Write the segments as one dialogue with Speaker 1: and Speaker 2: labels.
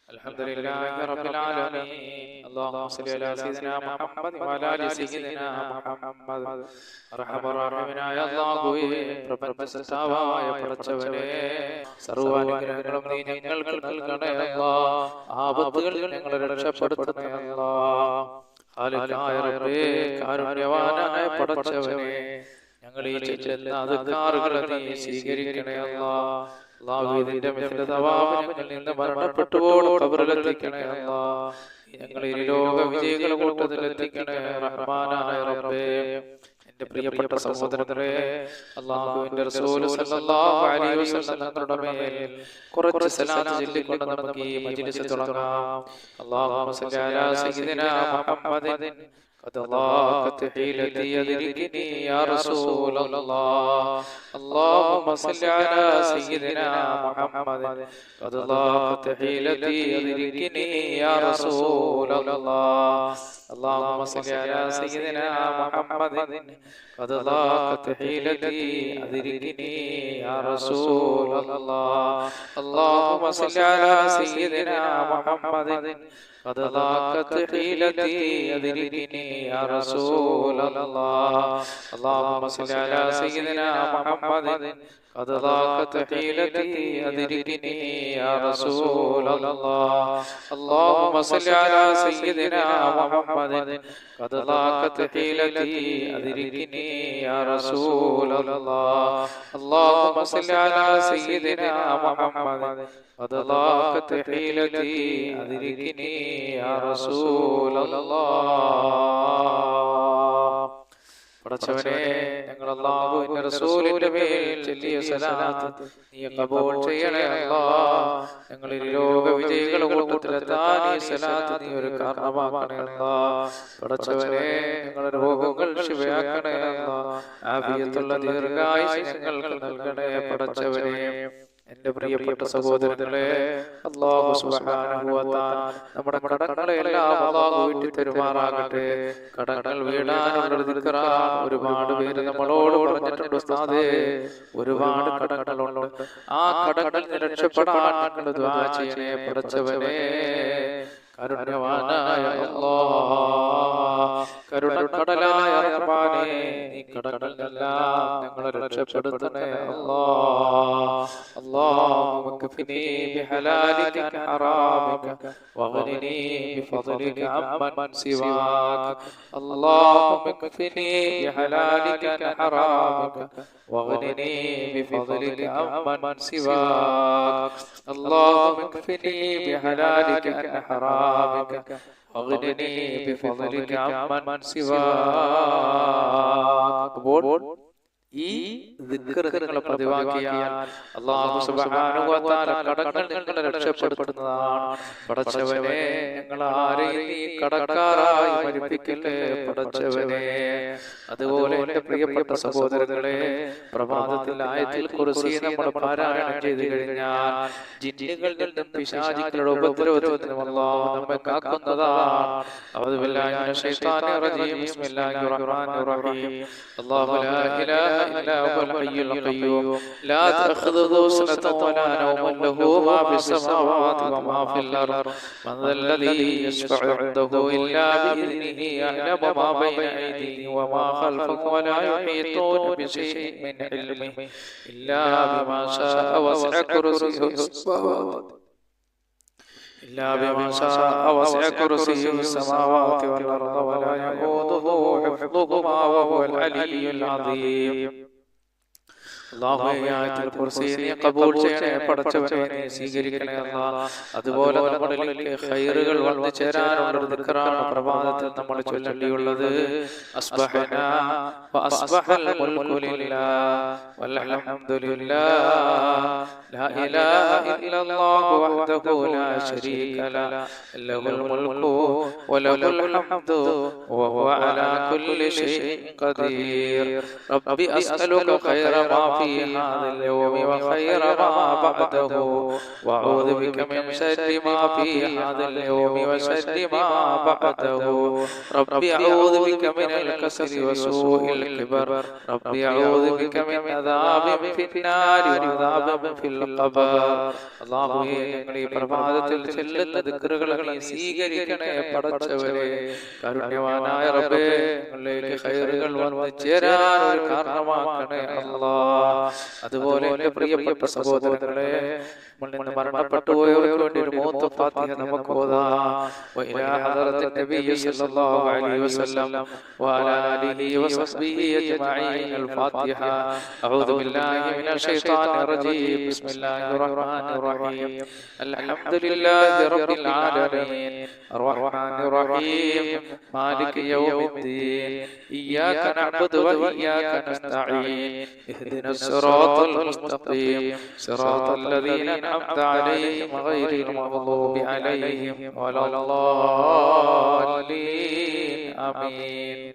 Speaker 1: الحمد لله رب العالمين. اللهم صل على سيدنا محمد وعلى آل سيدنا محمد. റഹ്മാനായ അല്ലാഹുവേ, പ്രപഞ്ചസൃഷ്ടാവായ പടച്ചവനേ, സർവ്വാനുഗ്രഹങ്ങളും നീ ഞങ്ങൾക്ക് നൽകണേ അല്ലാഹ്. ആപത്തുകളിൽ ഞങ്ങളെ രക്ഷപ്പെടുത്തണേ അല്ലാഹ്. ഖാലിഖായ റബ്ബേ, കാരുണ്യവാനായ പടച്ചവനേ, ഞങ്ങൾ ഈ ചൊല്ലുന്ന അദ്കാറുകളെ നീ സ്വീകരിക്കണേ അല്ലാഹ്. അല്ലാഹുവിന്റെ മിഥ്യതവാമിൽ നിന്ന് മരണപ്പെട്ടുപോൾ ഖബറിലെത്തിക്കണേ അല്ലാഹ്. ഞങ്ങളെ ലോക വിജയികളുടെ കൂട്ടത്തിലെത്തിക്കണേ റഹ്മാനായ റബ്ബേ. എന്റെ പ്രിയപ്പെട്ട സഹോദരങ്ങളെ, അല്ലാഹുവിന്റെ റസൂൽ സല്ലല്ലാഹു അലൈഹി വസല്ലം തങ്ങളുടെ മേൽ കുറച്ച് സലാത്ത് ചൊല്ലിക്കൊണ്ട് നമുക്ക് ഈ മജ്ലിസ് തുടങ്ങാം. അല്ലാഹുമ്മ സല്ലി അലാ സയ്യിദിനാ മുഹമ്മദിൻ قد ضاقت حيلتي يدركني يا رسول الله. اللهم صل على سيدنا محمد قد ضاقت حيلتي يدركني يا رسول الله. اللهم صل على سيدنا محمد قد ضاقت حيلتي يدركني يا رسول الله. اللهم صل على سيدنا محمد قد ضاقت حيلتي أدركني يا رسول الله. اللهم صل على سيدنا محمد قد ضاقت حيلتي أدركني يا رسول الله. اللهم صل على سيدنا محمد قد ضاقت حيلتي أدركني يا رسول الله. اللهم صل على سيدنا محمد قد ضاقت حيلتي أدركني يا رسول الله. പടച്ചവനെ, ഞങ്ങൾ അല്ലാഹുവിന്റെ റസൂലിന്റെ മേൽ ചൊല്ലിയ സലാത്ത് നീ ഖബൂൽ ചെയ്യണേ അല്ലാഹ്. ഞങ്ങൾ ഈ ലോക വിജയികളുടെ കൂട്ടത്തിലെത്താൻ ഈ സലാത്ത് നീ ഒരു കാരണമാക്കണേ അല്ലാഹ്. പടച്ചവനെ, ഞങ്ങളുടെ രോഗങ്ങൾ ശിഫയാക്കണേ അല്ലാഹ്. ആഫിയത്തുള്ള ദീർഘായുസ്സ് ഞങ്ങൾക്ക് നൽകണേ പടച്ചവനെ. എന്റെ പ്രിയപ്പെട്ട സഹോദരങ്ങളെ, അല്ലാഹു സുബ്ഹാനഹു വ തആല നമ്മുടെ കടങ്ങളെല്ലാം അല്ലാഹു വീട്ടി തരുമാറാകട്ടെ. കടങ്ങൾ വീടാനുള്ള ദിക്റാൻ ഒരുപാട് പേര് നമ്മളോട് പറഞ്ഞിട്ടുണ്ട് ഉസ്താദേ. ഒരുപാട് കടങ്ങളുണ്ട്. ആ കടങ്ങളിൽ രക്ഷപ്പെടാൻ നിങ്ങൾ ദുആ ചെയ്യണേ പടച്ചവനേ. കരുണ്യവാനായ അല്ലാഹ്, കരുണക്കടലായ റഹ്മാനേ, നീ കടങ്ങളെല്ലാം ഞങ്ങളെ രക്ഷപ്പെടുത്തണേ അല്ലാഹ്. اللهم اكفني بحلالك عن حرامك واغنني بفضلك عمن سواك. اللهم اكفني بحلالك عن حرامك واغنني بفضلك عمن سواك. اللهم اكفني بحلالك عن حرامك واغنني بفضلك عمن سواك. ഈ ദിക്ർ നിങ്ങൾ പതിവാക്കിയാൽ അല്ലാഹു സുബ്ഹാനഹു വ തആല കടങ്ങൾ നിങ്ങളെ രക്ഷപ്പെടുത്തുന്നതാണ്. പടച്ചവനെ, ഞങ്ങൾ ആരെയും നീ കടക്കാരായി മരിപ്പിക്കല്ലേ പടച്ചവനെ. അതുപോലെ എന്റെ പ്രിയപ്പെട്ട സഹോദരങ്ങളെ, പ്രഭാതത്തിൽ ആയത്തുൽ കുർസി നമ്മൾ പാരായണം ചെയ്തു കഴിഞ്ഞാൽ ജിന്നുകളിൽ നിന്നും പിശാചുക്കളുടെ ഉപദ്രവത്തിൽ നിന്നും അല്ലാഹു നമ്മെ കാക്കുന്നതാണ്. അഊദു ബില്ലാഹി മിനശ് ശൈത്വാനിർ റജീം. ബിസ്മില്ലാഹിർ റഹ്മാനിർ റഹീം. അല്ലാഹു ലാ ഇലാഹ إلا هو الحي القيوم لا تأخذه سنة ولا نوم له ما في السماوات وما في الأرض من ذا الذي يشفع عنده إلا بإذنه يعلم ما بين أيديهم وما خلفهم ولا يحيطون بشيء من علمه إلا بما شاء وسع كرسيه السماوات إلا بما شاء وسع كرسيه السماوات والأرض ولا يؤوده حفظهما وهو العلي العظيم. അല്ലാഹുവിന്റെ കുർസി നീ ഖബൂൽ ചെയ്യണേ പടച്ചവനെ, നീ സ്വീകരിക്കണേ അല്ലാഹ്. അതുപോലെ നമ്മളിലേക്ക് ഖൈറുകൾ വന്നു ചേരാനുള്ള ദിക്റാണ് പ്രഭാതത്തിൽ നമ്മൾ ചൊല്ലേണ്ടിയുള്ളത്. അസ്ബഹനാ വഅസ്ബഹൽ മുൽകു ലില്ലാഹ് വൽഹംദുലില്ലാഹ് ലാ ഇലാഹ ഇല്ലല്ലാഹു വഹ്ദഹു ലാ ശരീക ലഹു ലഹുൽ മുൽകു വലഹുൽ ഹംദു വഹുവ അലാ കുല്ലി ഷൈഇൻ ഖദീർ. റബ്ബി അസ്അലുക ഖൈറ മാ في هذا اليوم وخير ما بعده وأعوذ بك من شر ما في هذا اليوم وشر ما بعده ربي أعوذ بك من الكسل وسوء الكبر ربي أعوذ بك من عذاب في النار وعذاب في القبر അല്ലാഹുവേ ഞങ്ങൾ ഈ പ്രഭാതത്തിൽ ചെല്ലുന്ന ദിക്റുകൾ നീ സ്വീകരിക്കണേ പടച്ചവരേ കാരുണ്യവാനായ റബ്ബേ ഞങ്ങളിലേക്ക് ഖൈറുകൾ വന്നു ചേരാൻ ഒരു കാരണമാക്കണേ അല്ലാഹ് അതുപോലെ എൻ്റെ പ്രിയപ്പെട്ട സഹോദരങ്ങളെ നമ്മൾ നിന്ന് മരണപ്പെട്ടു പോയവർക്ക് വേണ്ടി ഒരു മൂത്ത ഫാത്തിഹ നമുക്ക് ഓതാം വഇലാ ഹദറത്തിൻ നബി സല്ലല്ലാഹു അലൈഹി വസല്ലം വഅലാ ആലിഹി വസഹ്ബിഹി അജ്മഈൻ الفاتحة أعوذ بالله من الشيطان الرجيم بسم الله الرحمن الرحيم الحمد لله رب العالمين الرحمن الرحيم مالك يوم الدين إياك نعبد وإياك نستعين اهدنا الصراط المستقيم صراط الذين أنعمت عليهم غير المغضوب عليهم ولا الضالين آمين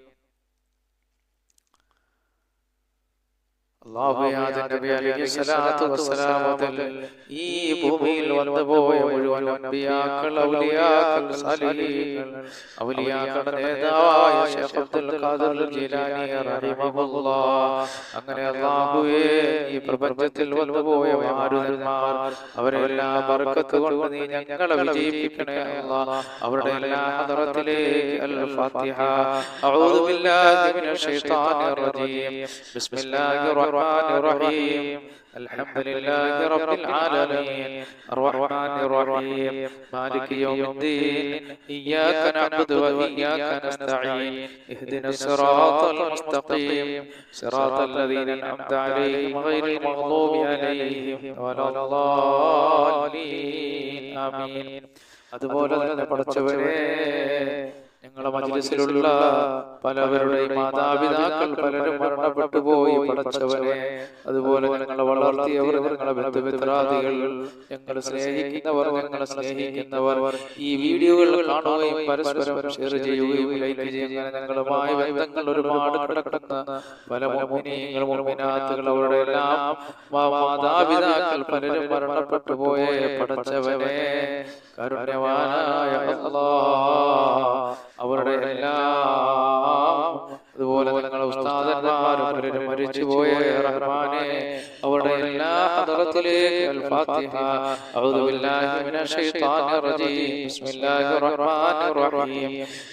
Speaker 1: നബി അലൈഹി സ്വലാത്തു വസ്സലാം ഈ ഭൂമിയിൽ വന്നുപോയ മുഴുവൻ അമ്പിയാക്കൾ ഔലിയാക്കൾ സാലിഹീങ്ങൾ ഔലിയാക്കളുടെ നേതാവായ ശൈഖ് അബ്ദുൽ ഖാദിർ ജീലാനി റഹിമഹുല്ലാഹ് അങ്ങനെ അല്ലാഹുവേ ഈ പ്രപഞ്ചത്തിൽ വന്നുപോയ മാരുതന്മാർ അവരെല്ലാം ബർക്കത്ത് കൊണ്ട് നീ ഞങ്ങളെ വിജയിപ്പിക്കണേ അല്ലാഹ് അവരുടെ എല്ലാ ഹദറത്തിലേക്ക് അൽ ഫാത്തിഹ അഊദു ബില്ലാഹി മിനശ് ശൈത്താനിർ റജീം ബിസ്മില്ലാഹിർ الرحمن الرحيم الحمد لله رب العالمين الرحمن الرحيم مالك يوم الدين إياك نعبد وإياك نستعين اهدنا الصراط المستقيم صراط الذين أنعمت عليهم غير المغضوب عليهم ولا الضالين آمين അതുപോലെ തന്നെ പഠിച്ചവരെ ഞങ്ങളുടെ മജ്‌ലിസിലുള്ള പലവരുടെയും മാതാപിതാക്കൾ പലരും മരണപ്പെട്ടു പോയി പഠിച്ചവരെ അതുപോലെ ഞങ്ങളെ വളർത്തിയവർ ഞങ്ങളെ ബന്ധുമിത്രാദികൾ ഞങ്ങൾ സ്നേഹിക്കുന്നവർ ഞങ്ങളെ സ്നേഹിക്കുന്നവർ ഈ വീഡിയോകൾ കാണുകയും പരസ്പരം ഷെയർ ചെയ്യുകയും ലൈക്ക് ചെയ്യുകയും ഞങ്ങളുമായി ബന്ധങ്ങൾ ഒരുപാട് കിടക്കുന്ന പല മുഅ്മിനീങ്ങൾ മുഅ്മിനാത്തുകൾ അവരുടെ എല്ലാം മാതാപിതാക്കൾ പലരും മരണപ്പെട്ടു പോയ പഠിച്ചവനെ കാരുണ്യവാനായ അല്ലാഹ് അവരുടെ എല്ലാം അതുപോലെ ഞങ്ങളുടെ ഉസ്താദന്മാരും പലരും മരിച്ചുപോയ റഹ്മാനെ അവരുടെ എല്ലാ ഹദറത്തിലേക്ക് അൽ ഫാത്തിഹ അഊദു ബില്ലാഹി മിനശ് ശൈത്താനിർ റജീം ബിസ്മില്ലാഹിർ റഹ്മാനിർ റഹീം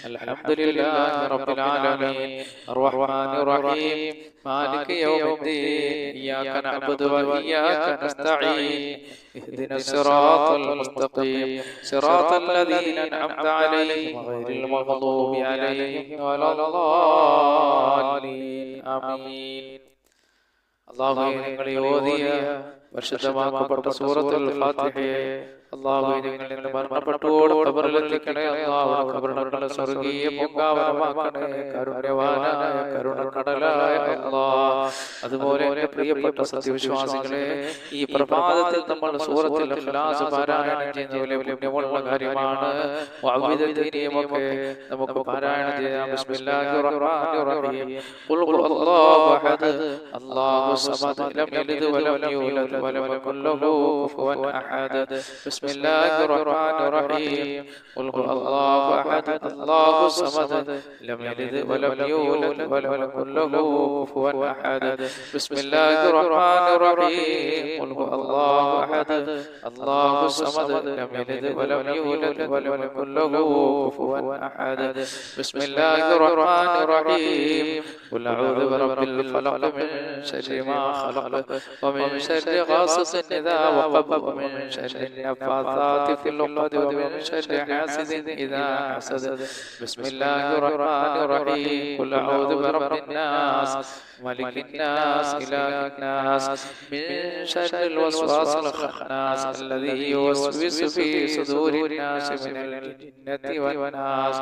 Speaker 1: അൽഹംദുലില്ലാഹി റബ്ബിൽ ആലമീൻ അർറഹ്മാനിർ റഹീം മാലിക് യൗമിദ്ദീൻ ഇയ്യാക നഅ്ബുദു വഇയ്യാക നസ്തഈൻ اهدنا الصراط المستقيم صراط الذين أنعمت عليهم غير المغضوب عليهم ولا الضالين آمين അല്ലാഹുവേ ഞങ്ങളെ ഓതിയ പരിശുദ്ധമാക്കപ്പെട്ട സൂറത്തുൽ ഫാത്തിഹയെ അല്ലാഹുവേ ഞങ്ങൾ മരണപ്പെട്ടോട് ഖബറിലെത്തിക്കണേ അല്ലാഹുവേ ഖബറിനുള്ള സ്വർഗ്ഗീയ പൂങ്കാവനമാക്കണേ കാരുണ്യവാനായ കരുണക്കടലായ അല്ലാഹ് അതുപോലെ എൻ്റെ പ്രിയപ്പെട്ട സത്യവിശ്വാസികളെ ഈ പ്രഭാതത്തിൽ നമ്മൾ സൂറത്തുൽ ഇഖ്ലാസ് പാരായണം ചെയ്യുന്ന വലിയ പുണ്യമുള്ള കാര്യമാണ് വഅവിദതീനിയുമൊക്കെ നമുക്ക് പാരായണം ചെയ്യാം ബിസ്മില്ലാഹിർ റഹ്മാനിർ റഹീം ഖുൽ ഹുവല്ലാഹു അഹദ് അല്ലാഹു സമദ് ലം യലിദ് വലം യൂലദ് വലം യകുൽ ലഹു കുഫുവൻ അഹദ് بسم الله الرحمن الرحيم قل هو الله أحد الله الصمد لم يلد ولم يولد ولم يكن له كفوا أحد بسم الله الرحمن الرحيم قل هو الله أحد الله الصمد لم يلد ولم يولد ولم يكن له كفوا أحد بسم الله الرحمن الرحيم قل أعوذ برب الفلق من شر ما خلق ومن شر غاسق إذا وقب ومن شر النفاثات في العقد ومن شر حاسد إذا حسد بسم الله الرحمن الرحيم قل أعوذ برب الناس ملك الناس إله الناس من شر الوسواس الخناس الذي يوسوس في صدور الناس من الجنة والناس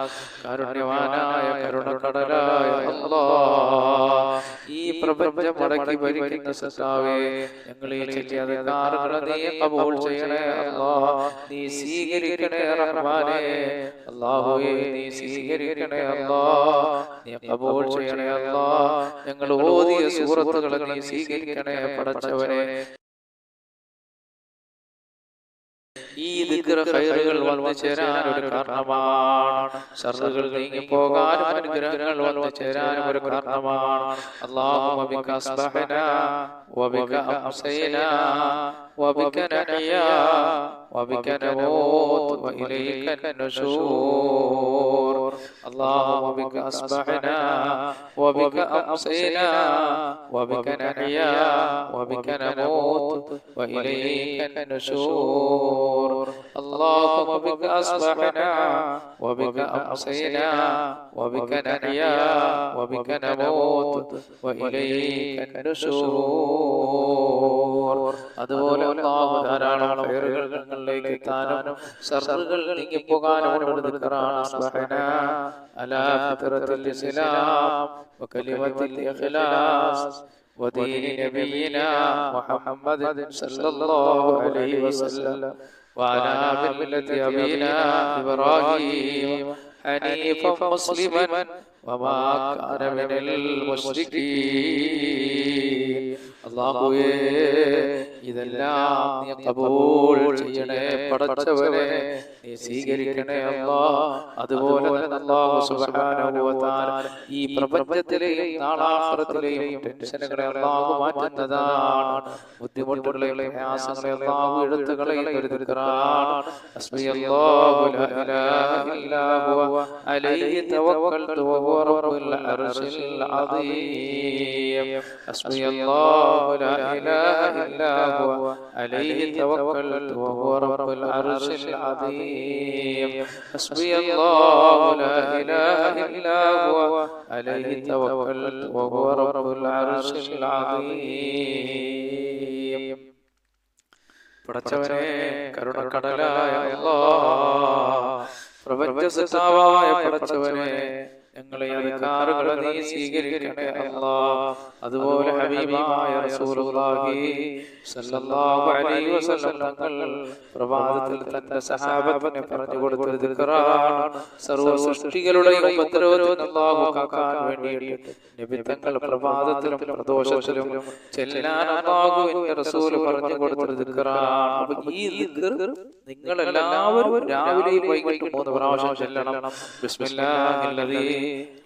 Speaker 1: കാരുണ്യവാനായ കരുണക്കടലായ അല്ലാഹ് ഈ പ്രപഞ്ചം അടക്കി ഭരിക്കുന്ന സത്താവേ ഞങ്ങളെ ചെയ്യാതെ കാറുകളെ നീ കബൂൽ ചെയ്യണേ അല്ലാഹ് നീ സ്വീകരിക്കണേ റഹ്മാനേ. അല്ലാഹുവേ നീ സ്വീകരിക്കണേ അല്ലാഹ്, നീ ഖബൂൽ ചെയ്യണേ അല്ലാഹ്. ഞങ്ങൾ ഓതിയ സൂറത്തുകൾ നീ സ്വീകരിക്കണേ പടച്ചവനെ. ഈ ദിക്ർ ഖൈറുകൾ വന്നു ചേരാൻ ഒരു കാരണമാണ്, ശർറുകൾ നീങ്ങി പോകാനും അനുഗ്രഹങ്ങൾ വന്നു ചേരാനും ഒരു കാരണമാണ്. അല്ലാഹുമ്മ ബിക അസ്ബഹനാ വബിക അംസൈനാ വബിക നഹ്യാ വബിക നമൂത് വഇലൈക النشور. اللهم بك أصبحنا وبك أمسينا وبك نحيا وبك نموت وإليك النشور. اللهم بك أصبحنا وبك أمسينا وبك نحيا وبك نموت وإليك النشور. അതുപോലെ അല്ലാഹു ധാരാളം ഖൈറുകൾ ഞങ്ങളിലേക്ക് എത്താനും ശർറുകൾ നീങ്ങിപ്പോകാനും ഉള്ള ദിക്റാണ് അസ്ബഹനാ അലാ ഫിത്രത്തിൽ ഇസ്ലാം വകലിമത്തിൽ ഇഖ്ലാസ് ودين نبينا محمد صلى الله عليه وسلم وعلى ملة أبينا إبراهيم حنيفا مسلما وما كان من المشركين. അല്ലാഹുവേ ഇതെല്ലാം നീ ഖബൂൽ ചെയ്യണേ പടച്ചവനെ, നീ സ്വീകരിക്കണേ അല്ലാഹ്. അതുപോലെ തന്നെ അല്ലാഹു സുബ്ഹാനഹു വ തആല ഈ പ്രപഞ്ചത്തിലെയും നാളാഖിറത്തിലെയും ടെൻഷനുകളെ അല്ലാഹു മാറ്റുന്നതാണ്, ബുദ്ധിമുട്ടുകളെ പ്രയാസങ്ങളെ അല്ലാഹു എടുത്തു കളയുന്ന ഒരു ദിക്റാണ്. ഹസ്ബിയല്ലാഹു ലാ ഇലാഹ ഇല്ലാ ഹുവ അലൈഹി തവക്കൽതു വഹുവ റബ്ബുൽ അർശിൽ അദീം. ഹസ്ബിയല്ലാഹു لا إله إلا هو عليه توكلت وهو رب العرش العظيم. حسبي الله لا إله إلا هو عليه توكلت وهو رب العرش العظيم. പടച്ചവനെ കരുണക്കടലായ അല്ലാഹ്, പ്രപഞ്ചസത്താവായ പടച്ചവനെ, ഞങ്ങളെ അധികാറുകളെ നീ സ്വീകരിക്കണേ അല്ലാഹ്. അതുപോലെ ഹബീബായ റസൂലുള്ളാഹി സ്വല്ലല്ലാഹു അലൈഹി വസല്ലം തങ്ങൾ പ്രഭാതത്തിൽ തന്റെ സഹാബത്തിനെ പറഞ്ഞു കൊടുത്തൊരു ദിക്റാണ്. സർവ്വ സൃഷ്ടികളുടെയും ഉപദ്രവത്തിൽ അല്ലാഹു കാക്കാൻ വേണ്ടിയിട്ട് നബി തങ്ങൾ പ്രഭാതത്തിലും പ്രദോഷത്തിലും ചെല്ലാൻ അല്ലാഹുവിന്റെ റസൂൽ പറഞ്ഞു കൊടുത്തൊരു ദിക്റാണ്. ഈ ദിക്ർ നിങ്ങൾ എല്ലാവരും രാവിലെയും വൈകിട്ടും 3 പ്രാവശ്യം ചെല്ലണം. ബിസ്മില്ലാഹില്ലദീ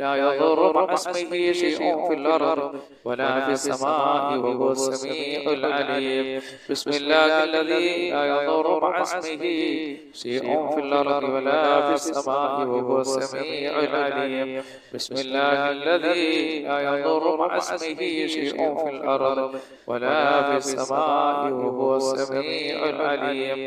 Speaker 1: لا يضر مع اسمه شيء في الأرض ولا في السماء وهو السميع العليم. بسم الله الذي لا يضر مع اسمه شيء في الأرض ولا في السماء وهو السميع العليم. بسم الله الذي لا يضر مع اسمه شيء في الأرض ولا في السماء وهو السميع العليم.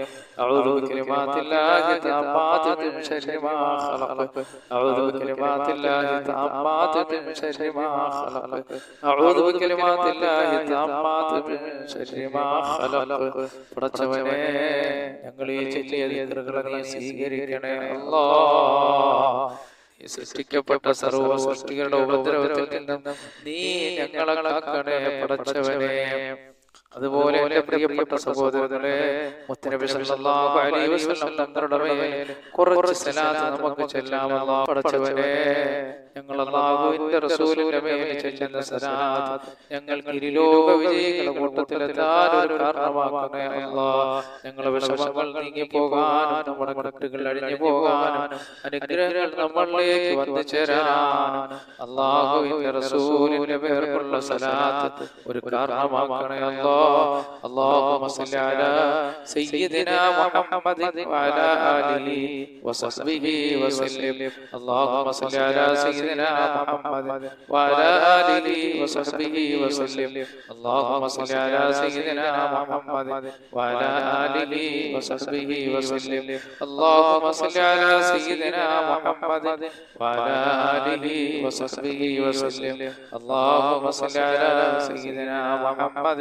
Speaker 1: أعوذ بكلمات الله التامات من شر ما خلق. أعوذ بكلمات الله التامات من شر ما خلق. أعوذ بكلمات الله التامات من شر ما خلق. പടച്ചവനെ ഞങ്ങൾ ഈ ചൊല്ലിയ ദിക്റുകളെ നീ സ്വീകരിക്കണേ അല്ലാഹ്. സൃഷ്ടിക്കപ്പെട്ട സർവ്വ സൃഷ്ടികളുടെ ഉപദ്രവത്തിൽ നിന്നും നീ ഞങ്ങളെ കാക്കണേ പടച്ചവനെ. അതുപോലെ എന്റെ പ്രിയപ്പെട്ട സഹോദരങ്ങളെ, മുത്തനബി സല്ലല്ലാഹു അലൈഹി വസല്ലം തങ്ങളുടെ മേൽ കുറച്ച് സലാത്ത് നമുക്ക് ചെല്ലാമല്ലാ. പടച്ചവനെ, ഞങ്ങൾ അല്ലാഹുവിന്റെ റസൂലിന്റെ മേൽ ചെല്ലുന്ന സലാത്ത് ഞങ്ങൾക്ക് ഇരുലോക വിജയികളുടെ കൂട്ടത്തിലെത്താൻ ഒരു കാരണമാക്കണേ അല്ലാഹ്. ഞങ്ങളുടെ വിഷമങ്ങൾ നീങ്ങി പോകാനും നമ്മുടെ കെട്ടുകൾ അഴിഞ്ഞു പോകാനും അനുഗ്രഹങ്ങൾ നമ്മളിലേക്ക് വന്നു ചേരാനും അല്ലാഹുവിന്റെ റസൂലിന്റെ പേർക്കുള്ള സലാത്ത് ഒരു കാരണമാക്കണേ അല്ലാഹ്. اللهم صل على سيدنا محمد وعلى آله وصحبه وسلم. اللهم صل على سيدنا محمد وعلى آله وصحبه وسلم. اللهم صل على سيدنا محمد وعلى آله وصحبه وسلم. اللهم صل على سيدنا محمد وعلى آله وصحبه وسلم. اللهم صل على سيدنا محمد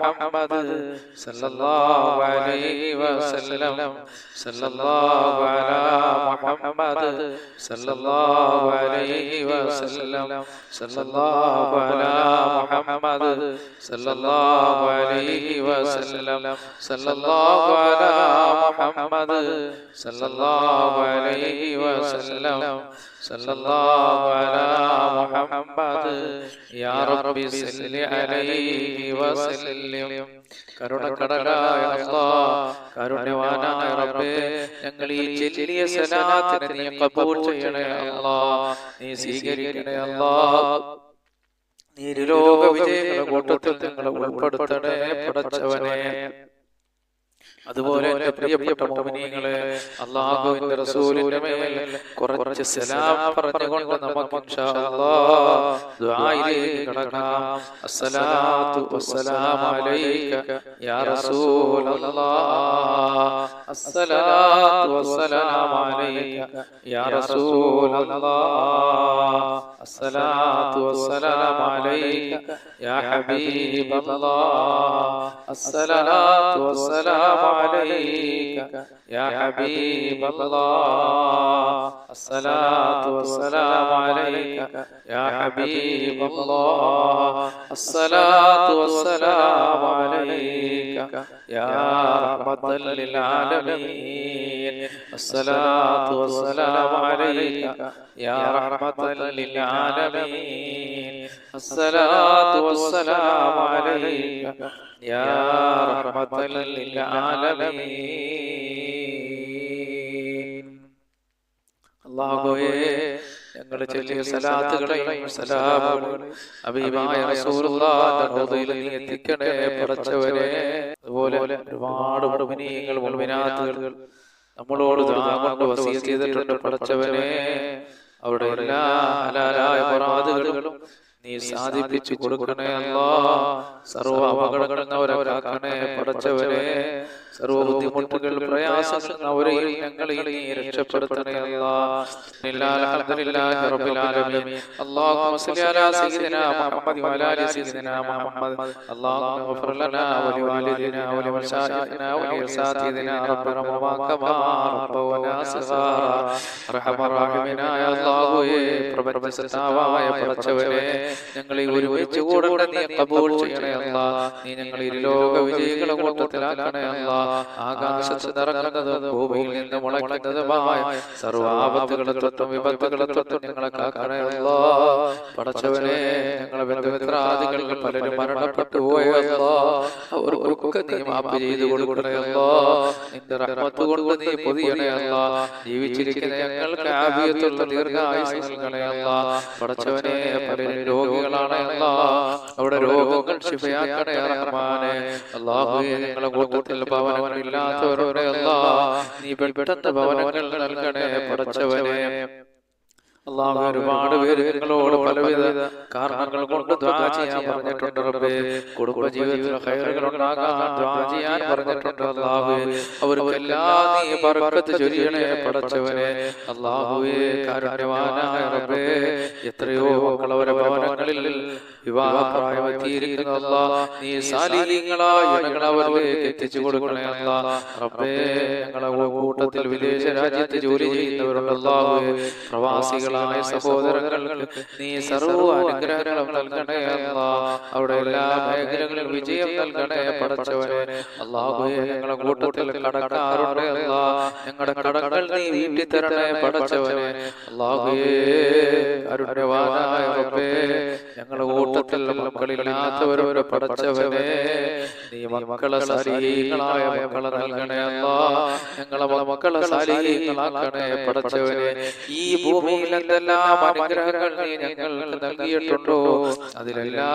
Speaker 1: മുഹമ്മദ് സല്ലല്ലാഹു അലൈഹി വസല്ലം സല്ലല്ലാഹു അലാ മുഹമ്മദ് സല്ലല്ലാഹു അലൈഹി വസല്ലം സല്ലല്ലാഹു അലാ മുഹമ്മദ് സല്ലല്ലാഹു അലൈഹി വസല്ലം സല്ലല്ലാഹു അലാ മുഹമ്മദ് സല്ലല്ലാഹു അലൈഹി വസല്ലം സല്ലല്ലാഹു അലാ മുഹമ്മദ് യാ റബ്ബി സല്ലി അലൈഹി വസല്ലം. കരുണക്കടലായ അല്ലാഹ്, കാരുണ്യവാനായ റബ്ബേ, ഞങ്ങൾ ഈ ചൊല്ലിയ സലാത്തിനെ നീ ഖബൂൽ ചെയ്യണേ അല്ലാഹ്, നീ സ്വീകരിക്കണേ അല്ലാഹ്. നീ ലോക വിജയങ്ങളുടെ കൂട്ടത്തിൽ ഞങ്ങളെ ഉൾപ്പെടുത്തണേ പടച്ചവനെ. അതുപോലെ എന്റെ പ്രിയപ്പെട്ട മുഅ്മിനീങ്ങളെ, അല്ലാഹുവിന്റെ റസൂലിന്റെ മേൽ കുറച്ച് സലാം പറഞ്ഞുകൊണ്ട് നമുക്ക് ഇൻഷാ അല്ലാഹ് ദുആയിലേക്ക് കടക്കാം. അസ്സലാത്തു വസ്സലാമു അലൈക യാ റസൂലല്ലാഹ്, അസ്സലാത്തു വസ്സലാമു അലൈക യാ റസൂലല്ലാഹ്, അസ്സലാത്തു വസ്സലാമു അലൈക യാ ഹബീബല്ലാഹ്, അസ്സലാത്തു വസ്സലാമു عليك يا حبيب الله، الصلاة والسلام عليك يا حبيب الله، الصلاة والسلام عليك يا رحمة للعالمين، الصلاة والسلام عليك يا رحمة للعالمين، الصلاة والسلام عليك يا رحمة للعالمين. അല്ലാഹുവേ, ഞങ്ങൾ ചൊല്ലിയ സലാത്തുകളെയും സലാമുകളെയും ഹബീബായ റസൂലുള്ളാഹിന്റെ റൗളയിൽ നീ എത്തിക്കണേ പടച്ചവനെ. അതുപോലെ ഒരുപാട് മുഅ്മിനീങ്ങൾ മുഅ്മിനാത്തുകൾ നമ്മളോട് ദുആ കൊണ്ട് വസിയത്ത് ചെയ്തിട്ടുണ്ട് പടച്ചവനെ. അവരുടെ എല്ലാ ഹലാലായ മുറാദുകളും നീ സാധിപ്പിച്ചു കൊടുക്കണേ അല്ലാഹ്. സർവ്വ അപകടങ്ങളിൽ അവരെ കാക്കണേ പടച്ചവനെ. സർവ്വ ബുദ്ധിമുട്ടുകൾ പ്രയാസങ്ങൾ അവരെയും ഞങ്ങളെയും നീ രക്ഷപ്പെടുത്തണേ അല്ലാഹ്. അൽഹംദുലില്ലാഹി റബ്ബിൽ ആലമീൻ. അല്ലാഹുമ്മ സ്വല്ലി അലാ സയ്യിദിനാ മുഹമ്മദ് വഅലാ ആലി സയ്യിദിനാ മുഹമ്മദ്. അല്ലാഹുമ്മ ഗ്ഫിർ ലനാ വലിവാലിദിനാ വലിമശായിഖിനാ വലിഅസാതിദിനാ റബ്ബനാ കമാ റബ്ബവനാ സിഗാറാ. അർഹമർ റഹീമിനായ അല്ലാഹുവേ, പ്രപഞ്ചസത്താവായ പടച്ചവനെ, ഞങ്ങളെ ഒരുമിച്ച് കൂടണേ, നീ ഖബൂൽ ചെയ്യണേ അല്ലാഹ്. നീ ഞങ്ങളെ ഇരുലോക വിജയികളുടെ കൂട്ടത്തിലാക്കണേ അല്ലാഹ്. ആകാശത്ത് നിറങ്ങുന്നതും ഭൂമിയിൽ നിന്ന് മുളയ്ക്കുന്നതുമായ സർവ്വ ആപത്തുകളെ തൊട്ടും വിപത്തുകളെ തൊട്ടും ഞങ്ങളെ കാക്കണേ അല്ലാഹ്. പടച്ചവനെ, ഞങ്ങളെ ബന്ധുമിത്രാദികൾ പലരും മരണപ്പെട്ടു പോയ അല്ലാഹ്, അവർക്കൊക്കെ നീ മാപ്പ് ചെയ്തു കൊടുക്കണേ അല്ലാഹ്. നിന്റെ റഹ്മത്ത് കൊണ്ട് നീ പൊതിയണേ അല്ലാഹ്. ജീവിച്ചിരിക്കുന്ന ഞങ്ങൾക്ക് ആഫിയത്തുള്ള ദീർഘായുസ്സ് നൽകണേ അല്ലാഹ്. പടച്ചവനെ, പലരും രോഗികളാണ് അല്ലാഹ്, അവിടെ രോഗങ്ങൾ ശിഫയാക്കണേ റഹ്മാനെ. അല്ലാഹുവേ, ഞങ്ങളുടെ കൂട്ടത്തിൽ ഭവനങ്ങളില്ലാത്തവരുടെ അല്ലാഹ്, നീ പെട്ടെന്ന് ഭവനങ്ങൾ നൽകണേ പടച്ചവനെ. അല്ലാഹു, ഒരുപാട് പേര് നിങ്ങളോട് പലവിധ കാരണങ്ങൾ കൊണ്ട് ദുആ ചെയ്യാൻ പറഞ്ഞിട്ടുണ്ട് റബ്ബേ. കുടുംബജീവിതത്തിൽ ഖൈറുകൾ ഉണ്ടാകാൻ ദുആ ചെയ്യാൻ പറഞ്ഞിട്ടുണ്ട് അല്ലാഹുവേ. അവർക്കെല്ലാം നീ ബർക്കത്ത് ചൊരിയണേ പടച്ചവനെ. അല്ലാഹുവേ, കാരുണ്യവാനായ റബ്ബേ, എത്രയോ മക്കൾ അവരുടെ ഭവനങ്ങളിൽ വിവാഹപ്രായമെത്തിയിരിക്കുന്നു അല്ലാഹ്, നീ സാലിഹീങ്ങളായ ഇണകൾ അവരിലേക്ക് എത്തിച്ചു കൊടുക്കണേ അല്ലാഹ്. റബ്ബേ, ഞങ്ങളുടെ കൂട്ടത്തിൽ വിദേശ രാജ്യത്ത് ജോലി ചെയ്യുന്നവരുണ്ട് അല്ലാഹുവേ. പ്രവാസികളായ സഹോദരങ്ങൾക്ക് നീ സർവ്വ അനുഗ്രഹങ്ങളും നൽകണേ അല്ലാഹ്. അവിടെ എല്ലാ മേഖലകളിലും വിജയം നൽകണേ പടച്ചവനെ. അല്ലാഹുവേ, ഞങ്ങളുടെ കൂട്ടത്തിൽ കടക്കാറുണ്ട് അല്ലാഹ്, ഞങ്ങളുടെ കടങ്ങൾ നീ വീട്ടി തരണേ പടച്ചവനെ. അല്ലാഹുവേ, കാരുണ്യവാനായ റബ്ബേ, ഞങ്ങളുടെ കൂട്ടത്തിൽ മക്കളില്ലാത്തവരുടെ പടച്ചവനെ, നീ മക്കളെ സാലിഹീങ്ങളായ മക്കളെ നൽകണേ അല്ലാഹ്. ഞങ്ങളെ മക്കളെ സാലിഹീങ്ങളാക്കണേ പടച്ചവനെ. ഈ ഭൂമിയിൽ എന്തെല്ലാം അനുഗ്രഹങ്ങൾ നീ ഞങ്ങൾക്ക് നൽകിയിട്ടുണ്ടോ അതിലെല്ലാം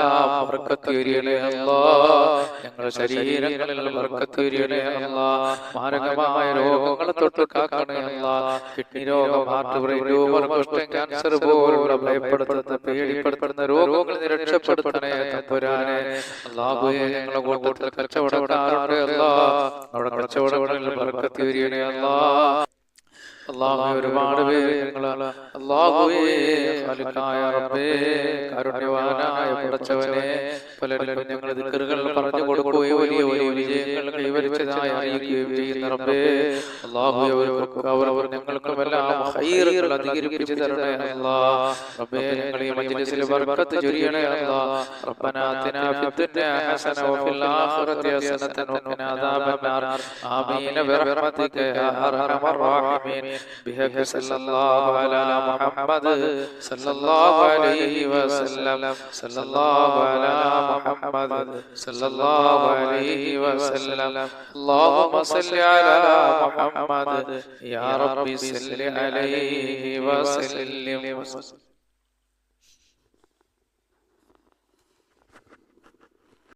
Speaker 1: ബർക്കത്ത് ചൊരിയണേ അല്ലാഹ്. ഞങ്ങളുടെ ശരീരങ്ങളിൽ ബർക്കത്ത് ചൊരിയണേ അല്ലാഹ്. മാരകമായ രോഗങ്ങളെ തൊട്ട് കാക്കണേ അല്ലാഹ്. കിഡ്നി രോഗം, ഹാർട്ട് ബ്രെയിൻ ട്യൂമർ, കുഷ്ഠം, ക്യാൻസർ പോലുള്ള ഭയപ്പെടുത്തുന്ന പേടിപ്പെടുത്തുന്ന രോഗങ്ങൾ രക്ഷപ്പെടുത്തണേ തമ്പുരാനെ. അല്ലാഹുവേ, ഞങ്ങളുടെ കൂട്ടത്തിൽ കച്ചവടക്കാരുണ്ട് അല്ലാഹ്, അവിടെ കച്ചവടങ്ങളിൽ ബർക്കത്ത് ചൊരിയണേ അല്ലാഹ്. അല്ലാഹുവേ ഒരുപാട് പേര് ഞങ്ങള് അല്ലാഹുവേ ഖാലിഖായ റബ്ബേ കാരുണ്യവാനായ പടച്ചവനെ പലരും ഞങ്ങൾ ദിക്റുകൾ പറഞ്ഞു കൊടുക്കുകയും വലിയ വലിയ വിജയങ്ങൾ കൈവരിച്ചതായി അറിയിക്കുകയും ചെയ്യുന്ന റബ്ബേ അല്ലാഹുവേ അവർ ഞങ്ങൾക്കുമെല്ലാം ഖൈറുകൾ അധികരിപ്പിച്ചു തരണേ അല്ലാഹ്. റബ്ബേ ഞങ്ങൾ ഈ മജ്ലിസിൽ ബർക്കത്ത് ചൊരിയണേ അല്ലാഹ്. റബ്ബനാ ആതിനാ ഫിദ്ദുനിയ ഹസന വഫിൽ ആഖിറതി ഹസനതൻ വഖിനാ അദാബന്നാർ. ആമീൻ ബിറഹ്മതിക യാ അർഹമർ റഹീമീൻ. ബിഹഖ് സല്ലല്ലാഹു അലാ മുഹമ്മദ് സല്ലല്ലാഹു അലൈഹി വസല്ലം. സല്ലല്ലാഹു അലാ മുഹമ്മദ് സല്ലല്ലാഹു അലൈഹി വസല്ലം. അല്ലാഹുമ്മ സല്ലി അലാ മുഹമ്മദ് യാ റബ്ബി സല്ലി അലൈഹി വസല്ലം.